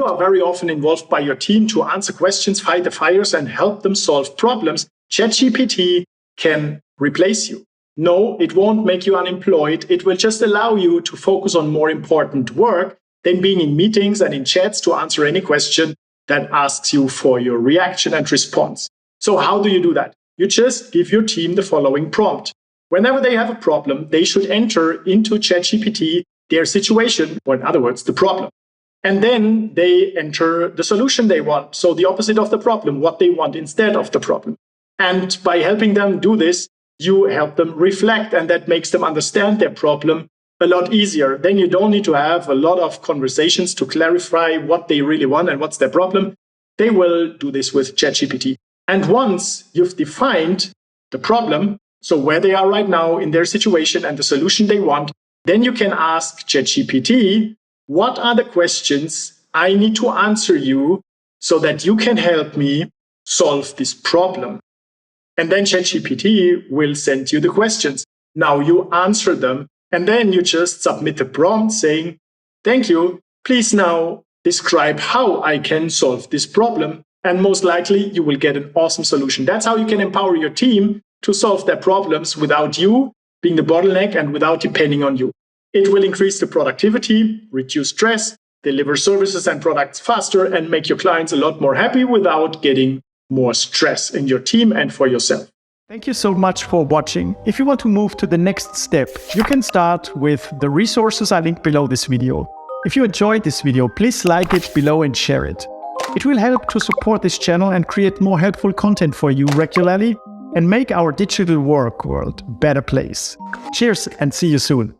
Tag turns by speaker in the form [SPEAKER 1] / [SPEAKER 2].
[SPEAKER 1] you are very often involved by your team to answer questions, fight the fires, and help them solve problems, ChatGPT can replace you. No, it won't make you unemployed. It will just allow you to focus on more important work than being in meetings and in chats to answer any question that asks you for your reaction and response. So how do you do that? You just give your team the following prompt. Whenever they have a problem, they should enter into ChatGPT their situation, or in other words, the problem. And then they enter the solution they want. So the opposite of the problem, what they want instead of the problem. And by helping them do this, you help them reflect, and that makes them understand their problem a lot easier. Then you don't need to have a lot of conversations to clarify what they really want and what's their problem. They will do this with ChatGPT. And once you've defined the problem, so where they are right now in their situation and the solution they want, then you can ask ChatGPT, what are the questions I need to answer you so that you can help me solve this problem? And then ChatGPT will send you the questions. Now you answer them, and then you just submit the prompt saying, thank you, please now describe how I can solve this problem. And most likely you will get an awesome solution. That's how you can empower your team to solve their problems without you being the bottleneck and without depending on you. It will increase the productivity, reduce stress, deliver services and products faster, and make your clients a lot more happy without getting more stress in your team and for yourself.
[SPEAKER 2] Thank you so much for watching. If you want to move to the next step, you can start with the resources I linked below this video. If you enjoyed this video, please like it below and share it. It will help to support this channel and create more helpful content for you regularly and make our digital work world a better place. Cheers and see you soon.